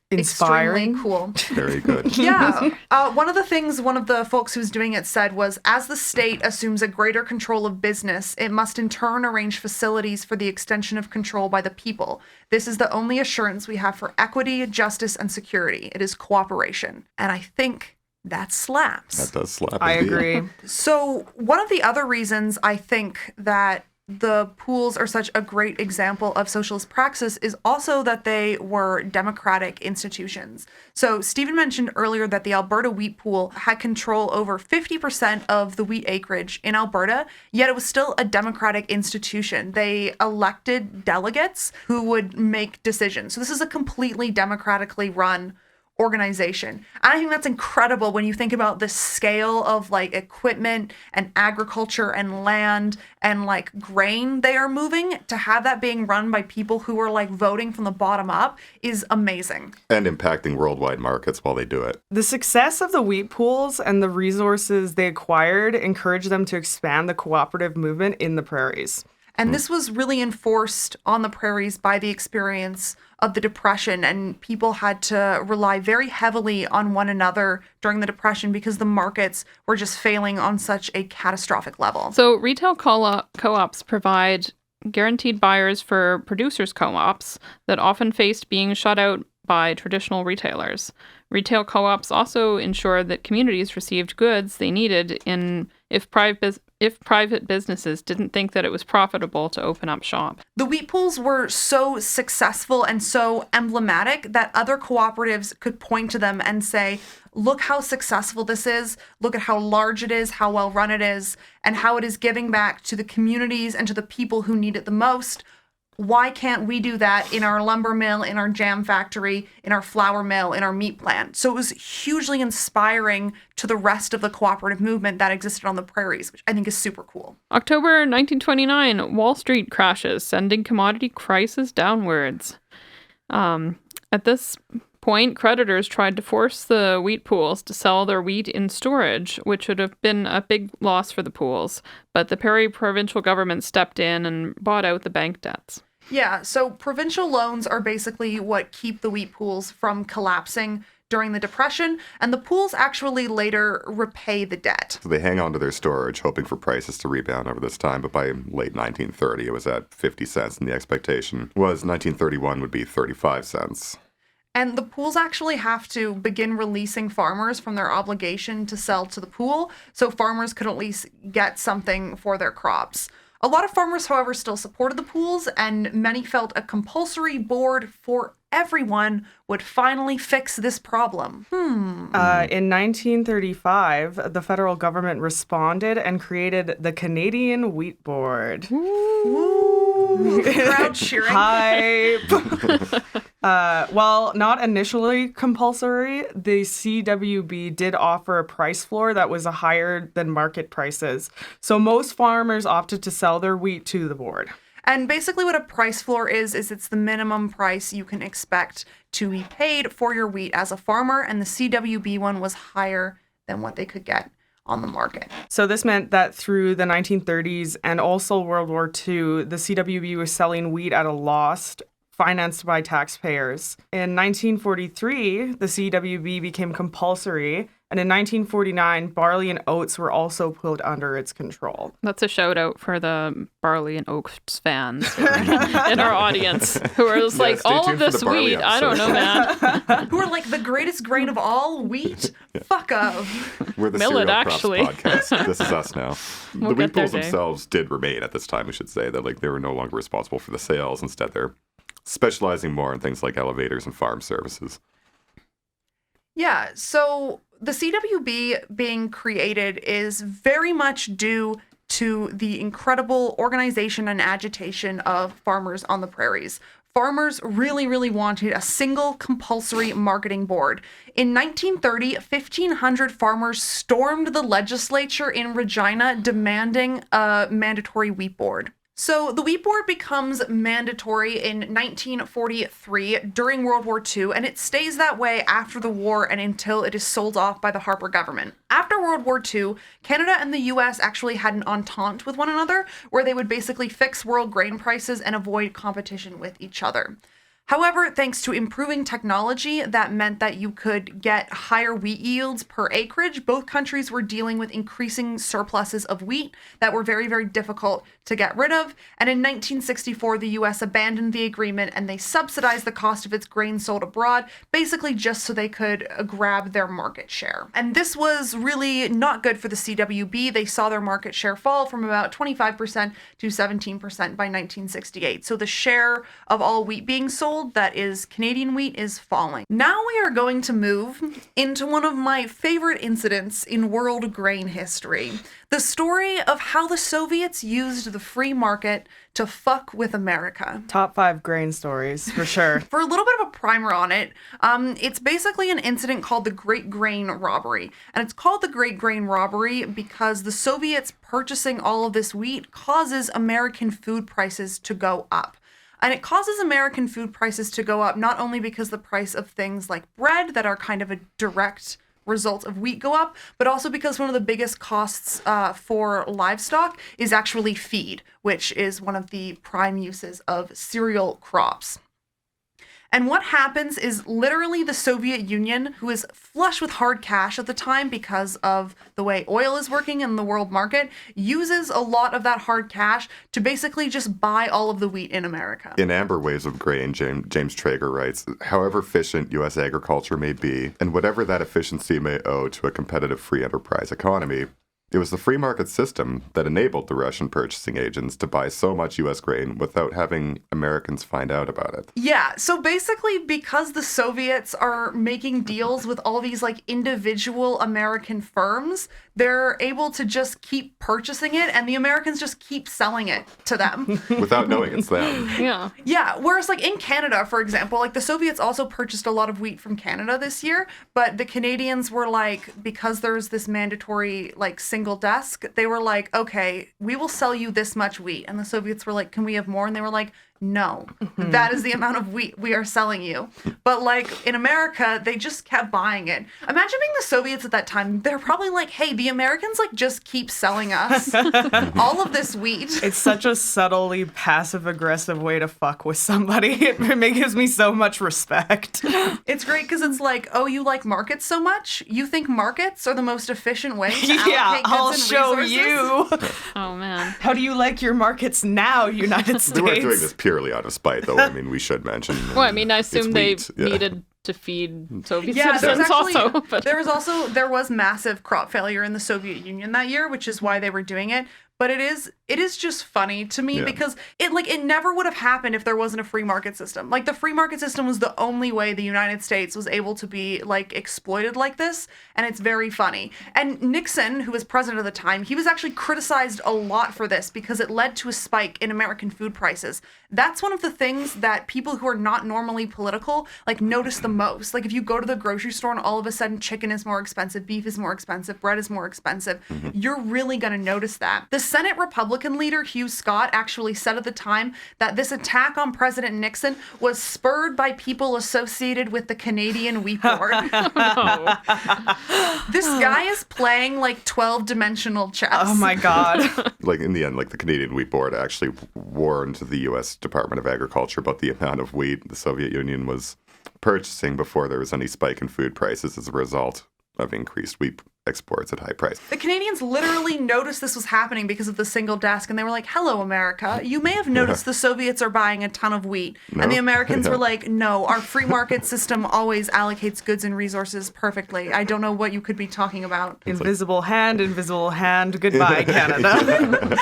Inspiring. extremely cool. Very good. Yeah. One of the things one of the folks who's doing it said was, as the state assumes a greater control of business, it must in turn arrange facilities for the extension of control by the people. This is the only assurance we have for equity, justice, and security. It is cooperation. And I think that slaps. That does slap. I indeed. agree. So one of the other reasons I think that the pools are such a great example of socialist praxis is also that they were democratic institutions. So Stephen mentioned earlier that the Alberta wheat pool had control over 50% of the wheat acreage in Alberta, yet it was still a democratic institution. They elected delegates who would make decisions. So this is a completely democratically run organization. And I think that's incredible when you think about the scale of like equipment and agriculture and land and like grain they are moving. To have that being run by people who are like voting from the bottom up is amazing. And impacting worldwide markets while they do it. The success of the wheat pools and the resources they acquired encouraged them to expand the cooperative movement in the prairies. And this was really enforced on the prairies by the experience of the Depression, and people had to rely very heavily on one another during the Depression because the markets were just failing on such a catastrophic level. So retail co-ops provide guaranteed buyers for producers' co-ops that often faced being shut out by traditional retailers. Retail co-ops also ensured that communities received goods they needed if private businesses didn't think that it was profitable to open up shop. The wheat pools were so successful and so emblematic that other cooperatives could point to them and say, look how successful this is, look at how large it is, how well run it is, and how it is giving back to the communities and to the people who need it the most. Why can't we do that in our lumber mill, in our jam factory, in our flour mill, in our meat plant? So it was hugely inspiring to the rest of the cooperative movement that existed on the prairies, which I think is super cool. October 1929, Wall Street crashes, sending commodity prices downwards. At this point, creditors tried to force the wheat pools to sell their wheat in storage, which would have been a big loss for the pools. But the Prairie provincial government stepped in and bought out the bank debts. Yeah, so provincial loans are basically what keep the wheat pools from collapsing during the Depression, and the pools actually later repay the debt. So they hang on to their storage, hoping for prices to rebound over this time, but by late 1930, it was at 50 cents, and the expectation was 1931 would be 35 cents. And the pools actually have to begin releasing farmers from their obligation to sell to the pool, so farmers could at least get something for their crops. A lot of farmers, however, still supported the pools, and many felt a compulsory board for everyone would finally fix this problem. In 1935, the federal government responded and created the Canadian Wheat Board. Woo! Crowd cheering. Hype! While not initially compulsory, the CWB did offer a price floor that was higher than market prices. So most farmers opted to sell their wheat to the board. And basically what a price floor is it's the minimum price you can expect to be paid for your wheat as a farmer, and the CWB one was higher than what they could get on the market. So this meant that through the 1930s and also World War II, the CWB was selling wheat at a loss, financed by taxpayers. In 1943, the CWB became compulsory, and in 1949, barley and oats were also put under its control. That's a shout out for the barley and oats fans in our audience who are just like, stay all of tuned for this the barley wheat, I don't know, man. Who are like the greatest grain of all, wheat? Fuck off. We're the Millet, Cereal Crops actually. podcast. This is us now. We'll The wheat get there, pools Dave. themselves did remain at this time, we should say, that like they were no longer responsible for the sales. Instead, they're specializing more in things like elevators and farm services. Yeah, so the CWB being created is very much due to the incredible organization and agitation of farmers on the prairies. Farmers really, really wanted a single compulsory marketing board. In 1930, 1,500 farmers stormed the legislature in Regina demanding a mandatory wheat board. So the wheat board becomes mandatory in 1943 during World War II, and it stays that way after the war and until it is sold off by the Harper government. After World War II, Canada and the US actually had an entente with one another where they would basically fix world grain prices and avoid competition with each other. However, thanks to improving technology that meant that you could get higher wheat yields per acreage, both countries were dealing with increasing surpluses of wheat that were very, very difficult to get rid of. And in 1964, the US abandoned the agreement and they subsidized the cost of its grain sold abroad, basically just so they could grab their market share. And this was really not good for the CWB. They saw their market share fall from about 25% to 17% by 1968. So the share of all wheat being sold world, that is Canadian wheat, is falling. Now we are going to move into one of my favorite incidents in world grain history. The story of how the Soviets used the free market to fuck with America. Top 5 grain stories, for sure. For a little bit of a primer on it, it's basically an incident called the Great Grain Robbery. And it's called the Great Grain Robbery because the Soviets purchasing all of this wheat causes American food prices to go up. And it causes American food prices to go up not only because the price of things like bread that are kind of a direct result of wheat go up, but also because one of the biggest costs for livestock is actually feed, which is one of the prime uses of cereal crops. And what happens is literally the Soviet Union, who is flush with hard cash at the time because of the way oil is working in the world market, uses a lot of that hard cash to basically just buy all of the wheat in America. In Amber Waves of Grain, James Traeger writes, however efficient U.S. agriculture may be, and whatever that efficiency may owe to a competitive free enterprise economy, it was the free market system that enabled the Russian purchasing agents to buy so much U.S. grain without having Americans find out about it. Yeah, so basically because the Soviets are making deals with all these like individual American firms, they're able to just keep purchasing it and the Americans just keep selling it to them. Without knowing it's them. Yeah. Yeah, whereas like in Canada, for example, like the Soviets also purchased a lot of wheat from Canada this year, but the Canadians were like, because there's this mandatory like single desk, they were like, okay, we will sell you this much wheat. And the Soviets were like, can we have more? And they were like, no, that is the amount of wheat we are selling you. But like in America, they just kept buying it. Imagine being the Soviets at that time. They're probably like, hey, the Americans like just keep selling us all of this wheat. It's such a subtly passive-aggressive way to fuck with somebody. It gives me so much respect. It's great because it's like, oh, you like markets so much? You think markets are the most efficient way to allocate goods I'll and show resources? you. Oh, man. How do you like your markets now, United States? We weren't doing this purely out of spite, though. I mean, we should mention. Well, I mean, I assume they wheat, yeah. needed to feed Soviet Yeah, citizens also. But there was massive crop failure in the Soviet Union that year, which is why they were doing it. But it is just funny to me because it never would have happened if there wasn't a free market system. Like the free market system was the only way the United States was able to be like exploited like this, and it's very funny. And Nixon, who was president at the time, he was actually criticized a lot for this because it led to a spike in American food prices. That's one of the things that people who are not normally political like notice the most. Like if you go to the grocery store and all of a sudden chicken is more expensive, beef is more expensive, bread is more expensive, you're really going to notice that. The Senate Republican leader Hugh Scott actually said at the time that this attack on President Nixon was spurred by people associated with the Canadian Wheat Board. This guy is playing like 12-dimensional chess. Oh my God. Like in the end, like the Canadian Wheat Board actually warned the U.S. Department of Agriculture about the amount of wheat the Soviet Union was purchasing before there was any spike in food prices as a result of increased wheat exports at high price. The Canadians literally noticed this was happening because of the single desk, and they were like, hello, America. You may have noticed the Soviets are buying a ton of wheat. No. And the Americans were like, no, our free market system always allocates goods and resources perfectly. I don't know what you could be talking about. Invisible hand, goodbye, Canada.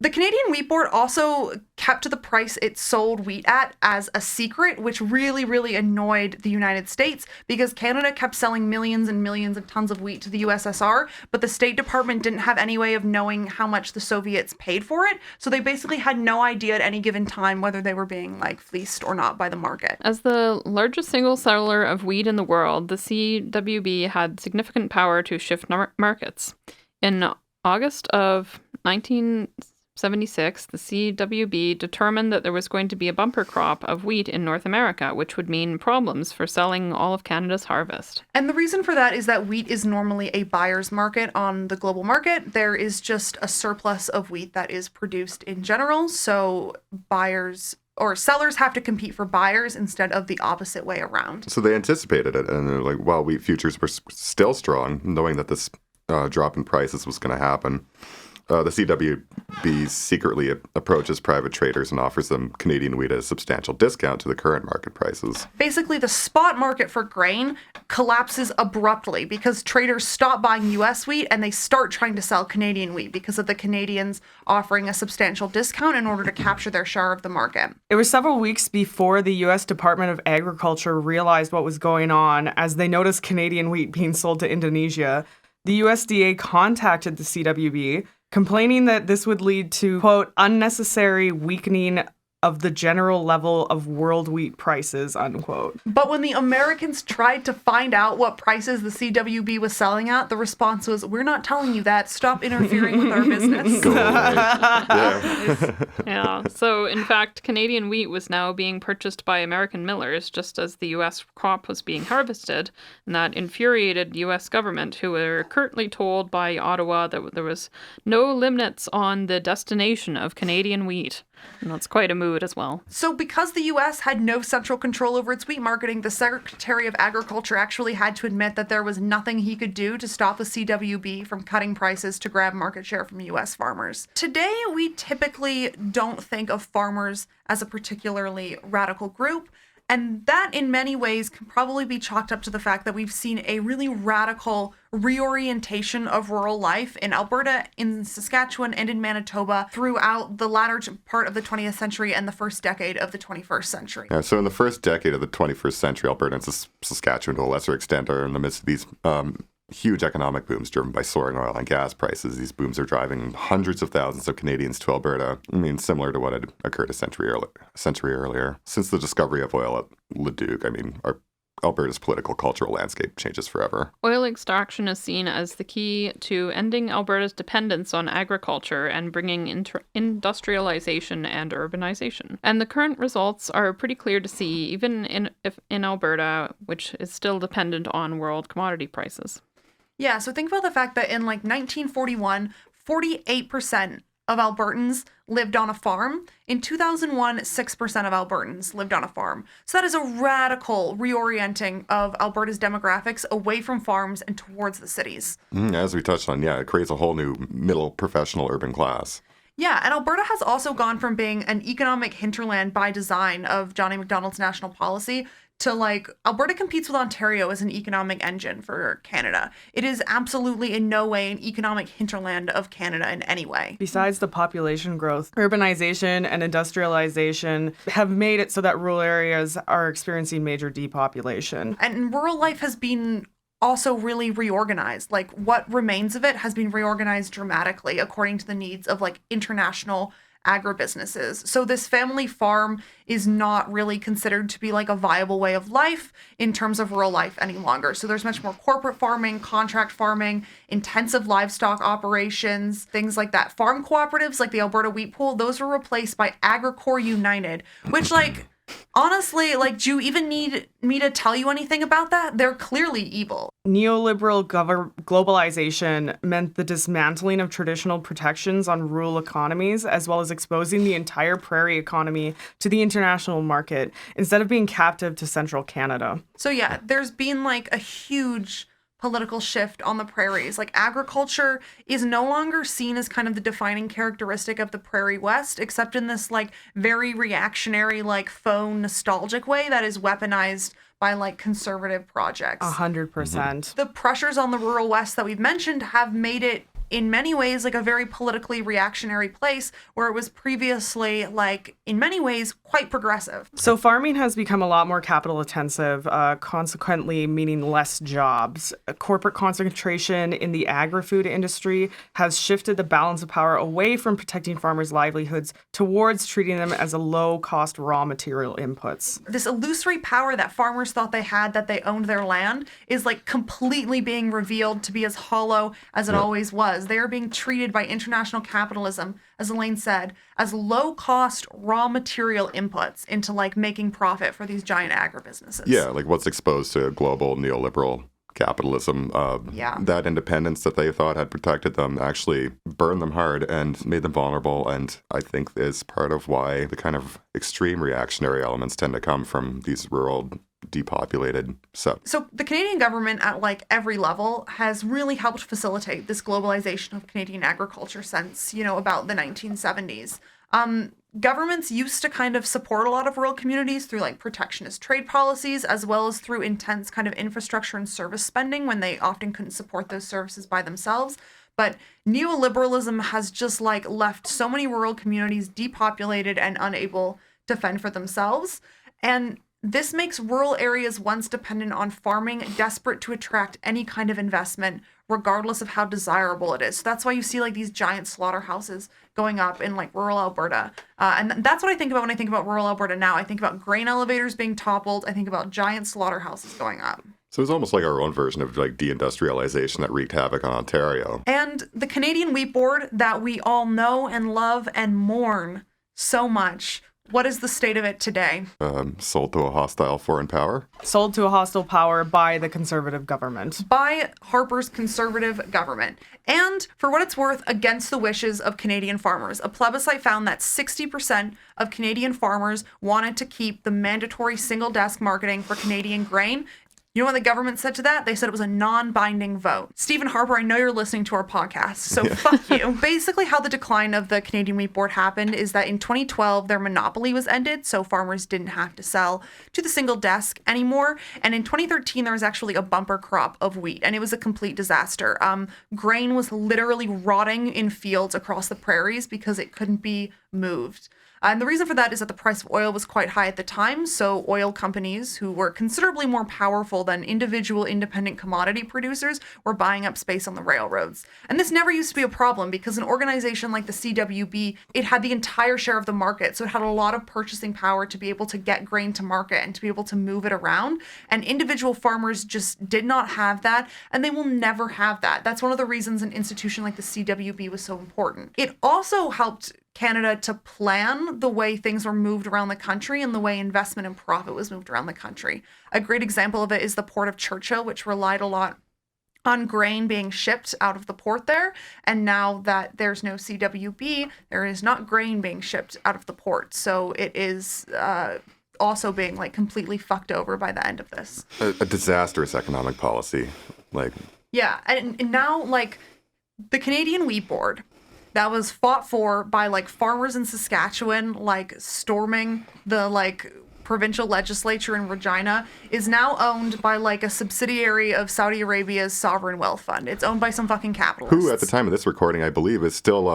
The Canadian Wheat Board also kept the price it sold wheat at as a secret, which really, really annoyed the United States because Canada kept selling millions and millions of tons of wheat to the USSR, but the State Department didn't have any way of knowing how much the Soviets paid for it. So they basically had no idea at any given time whether they were being like fleeced or not by the market. as the largest single seller of wheat in the world, the CWB had significant power to shift markets. In August of 1976, the CWB determined that there was going to be a bumper crop of wheat in North America, which would mean problems for selling all of Canada's harvest. And the reason for that is that wheat is normally a buyer's market on the global market. There is just a surplus of wheat that is produced in general, so buyers or sellers have to compete for buyers instead of the opposite way around. So they anticipated it, and they're like, well, wheat futures were still strong, knowing that this drop in prices was going to happen. the CWB secretly approaches private traders and offers them Canadian wheat at a substantial discount to the current market prices. Basically, the spot market for grain collapses abruptly because traders stop buying U.S. wheat and they start trying to sell Canadian wheat because of the Canadians offering a substantial discount in order to capture their share of the market. It was several weeks before the U.S. Department of Agriculture realized what was going on as they noticed Canadian wheat being sold to Indonesia. The USDA contacted the CWB, complaining that this would lead to, quote, unnecessary weakening of the general level of world wheat prices, unquote. But when the Americans tried to find out what prices the CWB was selling at, the response was, we're not telling you that. Stop interfering with our business. Go away. Yeah. So, in fact, Canadian wheat was now being purchased by American millers just as the U.S. crop was being harvested. And that infuriated U.S. government, who were currently told by Ottawa that there was no limits on the destination of Canadian wheat. And that's quite a mood as well. So because the U.S. had no central control over its wheat marketing, the Secretary of Agriculture actually had to admit that there was nothing he could do to stop the CWB from cutting prices to grab market share from U.S. farmers. Today, we typically don't think of farmers as a particularly radical group. And that, in many ways, can probably be chalked up to the fact that we've seen a really radical reorientation of rural life in Alberta, in Saskatchewan, and in Manitoba throughout the latter part of the 20th century and the first decade of the 21st century. Yeah, so in the first decade of the 21st century, Alberta and Saskatchewan, to a lesser extent, are in the midst of these huge economic booms driven by soaring oil and gas prices. These booms are driving hundreds of thousands of Canadians to Alberta. I mean, similar to what had occurred a century earlier. Since the discovery of oil at Leduc, I mean, Alberta's political cultural landscape changes forever. Oil extraction is seen as the key to ending Alberta's dependence on agriculture and bringing industrialization and urbanization. And the current results are pretty clear to see, even in Alberta, which is still dependent on world commodity prices. Yeah, so think about the fact that in like 1941, 48% of Albertans lived on a farm. In 2001, 6% of Albertans lived on a farm. So that is a radical reorienting of Alberta's demographics away from farms and towards the cities. As we touched on, yeah, it creates a whole new middle professional urban class. Yeah, and Alberta has also gone from being an economic hinterland by design of Johnny MacDonald's national policy to like Alberta competes with Ontario as an economic engine for Canada. It is absolutely in no way an economic hinterland of Canada in any way. Besides the population growth, urbanization and industrialization have made it so that rural areas are experiencing major depopulation. And rural life has been also really reorganized. Like what remains of it has been reorganized dramatically according to the needs of like international agribusinesses. So this family farm is not really considered to be like a viable way of life in terms of rural life any longer. So there's much more corporate farming, contract farming, intensive livestock operations, things like that. Farm cooperatives like the Alberta Wheat Pool, those were replaced by AgriCorps United, which like honestly, like, do you even need me to tell you anything about that? They're clearly evil. Neoliberal globalization meant the dismantling of traditional protections on rural economies, as well as exposing the entire prairie economy to the international market, instead of being captive to central Canada. So yeah, there's been like a huge political shift on the prairies. Like agriculture is no longer seen as kind of the defining characteristic of the Prairie West, except in this like very reactionary, like faux nostalgic way that is weaponized by like conservative projects. 100%. The pressures on the rural West that we've mentioned have made it in many ways like a very politically reactionary place where it was previously like in many ways quite progressive. So farming has become a lot more capital intensive, consequently meaning less jobs. Corporate concentration in the agri-food industry has shifted the balance of power away from protecting farmers' livelihoods towards treating them as a low-cost raw material inputs. This illusory power that farmers thought they had, that they owned their land, is like completely being revealed to be as hollow as it always was. They are being treated by international capitalism, as Elaine said, as low-cost raw material inputs into like making profit for these giant agribusinesses. Yeah, like what's exposed to global neoliberal capitalism, that independence that they thought had protected them actually burned them hard and made them vulnerable, and I think is part of why the kind of extreme reactionary elements tend to come from these rural depopulated. So the Canadian government at like every level has really helped facilitate this globalization of Canadian agriculture since, about the 1970s. Governments used to kind of support a lot of rural communities through like protectionist trade policies, as well as through intense kind of infrastructure and service spending when they often couldn't support those services by themselves. But neoliberalism has just like left so many rural communities depopulated and unable to fend for themselves. And this makes rural areas once dependent on farming desperate to attract any kind of investment, regardless of how desirable it is. So that's why you see like these giant slaughterhouses going up in like rural Alberta. And that's what I think about when I think about rural Alberta now. I think about grain elevators being toppled. I think about giant slaughterhouses going up. So it's almost like our own version of like deindustrialization that wreaked havoc on Ontario. And the Canadian Wheat Board that we all know and love and mourn so much. What is the state of it today? Sold to a hostile foreign power. Sold to a hostile power by the Conservative government. By Harper's Conservative government. And for what it's worth, against the wishes of Canadian farmers. A plebiscite found that 60% of Canadian farmers wanted to keep the mandatory single desk marketing for Canadian grain. You know what the government said to that? They said it was a non-binding vote. Stephen Harper, I know you're listening to our podcast, so fuck you. Basically, how the decline of the Canadian Wheat Board happened is that in 2012, their monopoly was ended, so farmers didn't have to sell to the single desk anymore. And in 2013, there was actually a bumper crop of wheat, and it was a complete disaster. Grain was literally rotting in fields across the prairies because it couldn't be moved. And the reason for that is that the price of oil was quite high at the time, so oil companies, who were considerably more powerful than individual independent commodity producers, were buying up space on the railroads. And this never used to be a problem because an organization like the CWB, it had the entire share of the market, so it had a lot of purchasing power to be able to get grain to market and to be able to move it around. And individual farmers just did not have that, and they will never have that. That's one of the reasons an institution like the CWB was so important. It also helped Canada to plan the way things were moved around the country and the way investment and profit was moved around the country. A great example of it is the port of Churchill, which relied a lot on grain being shipped out of the port there. And now that there's no CWB, there is not grain being shipped out of the port. So it is also being like completely fucked over by the end of this. A disastrous economic policy. Yeah, and now like the Canadian Wheat Board, that was fought for by like farmers in Saskatchewan, like storming the like provincial legislature in Regina, is now owned by like a subsidiary of Saudi Arabia's sovereign wealth fund. It's owned by some fucking capitalists. Who, at the time of this recording, I believe, is still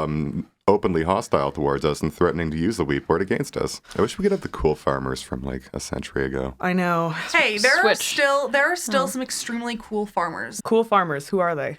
openly hostile towards us and threatening to use the wheat board against us. I wish we could have the cool farmers from like a century ago. I know. Hey, there are still some extremely cool farmers. Cool farmers. Who are they?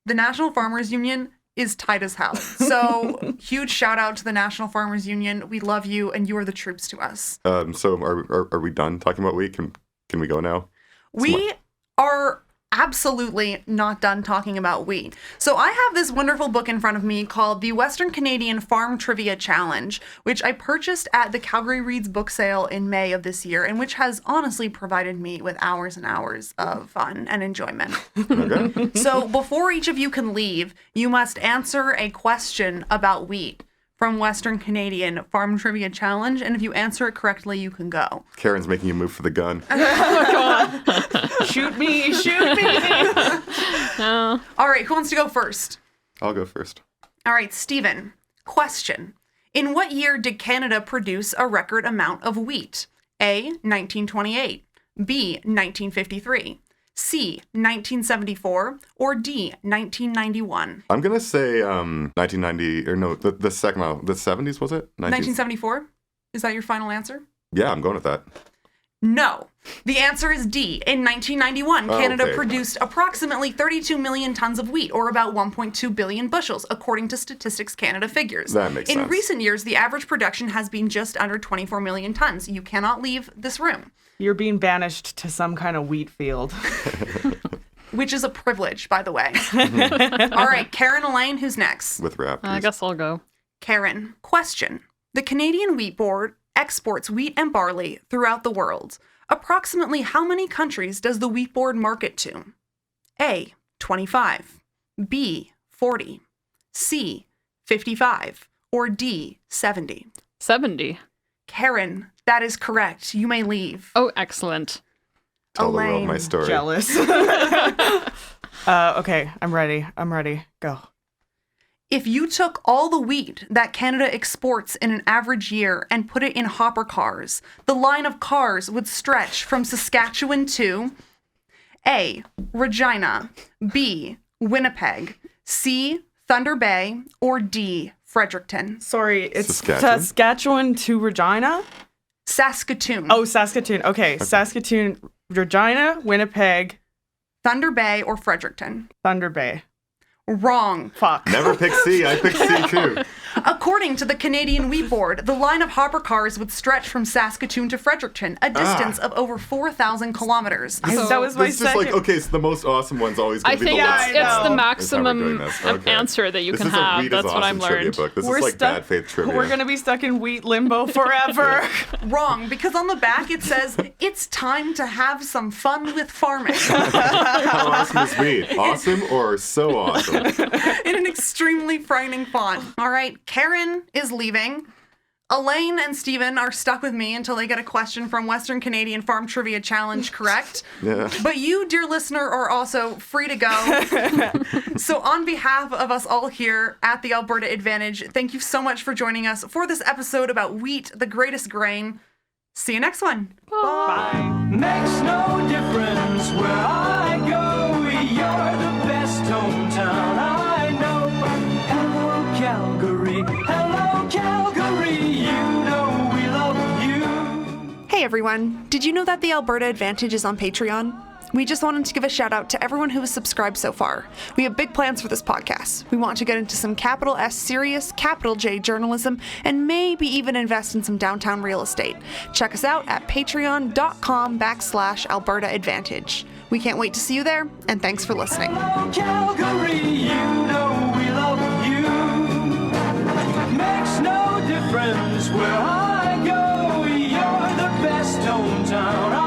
The National Farmers Union is tight as hell. So huge shout out to the National Farmers Union. We love you and you are the troops to us. So are we done talking about wheat? Can we go now? We are absolutely not done talking about wheat. So I have this wonderful book in front of me called The Western Canadian Farm Trivia Challenge, which I purchased at the Calgary Reads book sale in May of this year, and which has honestly provided me with hours and hours of fun and enjoyment. Okay. So before each of you can leave, you must answer a question about wheat from Western Canadian Farm Trivia Challenge, and if you answer it correctly, you can go. Karen's making you move for the gun. Shoot me, shoot me. No. All right, who wants to go first? I'll go first. All right, Stephen. Question. In what year did Canada produce a record amount of wheat? A, 1928, B, 1953, C, 1974, or D, 1991? I'm going to say 1990, or no, the second one, the 70s, was it? 1974? Is that your final answer? Yeah, I'm going with that. No. The answer is D. In 1991, Canada okay. produced approximately 32 million tons of wheat, or about 1.2 billion bushels, according to Statistics Canada figures. That makes sense. In recent years, the average production has been just under 24 million tons. You cannot leave this room. You're being banished to some kind of wheat field. Which is a privilege, by the way. All right, Karen Elaine, who's next? With rap. I guess I'll go. Karen, question. The Canadian Wheat Board exports wheat and barley throughout the world. Approximately how many countries does the Wheat Board market to? A, 25, B, 40, C, 55, or D, 70? 70. Karen, that is correct. You may leave. Oh, excellent. tell the world my Elaine. story. Jealous. Okay, I'm ready. Go. If you took all the wheat that Canada exports in an average year and put it in hopper cars, the line of cars would stretch from Saskatchewan to A. Regina, B. Winnipeg, C. Thunder Bay, or D. Fredericton. Sorry, it's Saskatchewan? Saskatchewan to Regina? Saskatoon. Oh, Saskatoon. Okay, Saskatoon, Regina, Winnipeg, Thunder Bay or Fredericton. Thunder Bay. Wrong. Fuck. Never pick C. I picked C too. According to the Canadian Wheat Board, the line of hopper cars would stretch from Saskatoon to Fredericton, a distance of over 4,000 kilometers. That was my This is just second. like, okay, so the most awesome one's always going I to be think the it's, last. I it's know. the Is how we're maximum doing this. Okay. answer that you This can is a have. Wheat is That's what awesome I've trivia learned. book. This We're is like stuck- bad faith trivia. We're gonna be stuck in wheat limbo forever. Wrong, because on the back it says, it's time to have some fun with farming. How awesome is wheat? Awesome or so awesome? In an extremely frightening font. All right, Karen is leaving. Elaine and Steven are stuck with me until they get a question from Western Canadian Farm Trivia Challenge correct. Yeah. But you, dear listener, are also free to go. So on behalf of us all here at the Alberta Advantage, thank you so much for joining us for this episode about wheat, the greatest grain. See you next one. Bye. Makes no difference where I go. You're the best hometown I know. Hello, Calgary. Hello, Calgary. You know we love you. Hey everyone, did you know that the Alberta Advantage is on Patreon? We just wanted to give a shout out to everyone who has subscribed so far. We have big plans for this podcast. We want to get into some capital S serious, capital J journalism, and maybe even invest in some downtown real estate. Check us out at patreon.com/Alberta Advantage. We can't wait to see you there, and thanks for listening. Hello, Calgary. You know we love you. Makes no difference where I go. You're the best hometown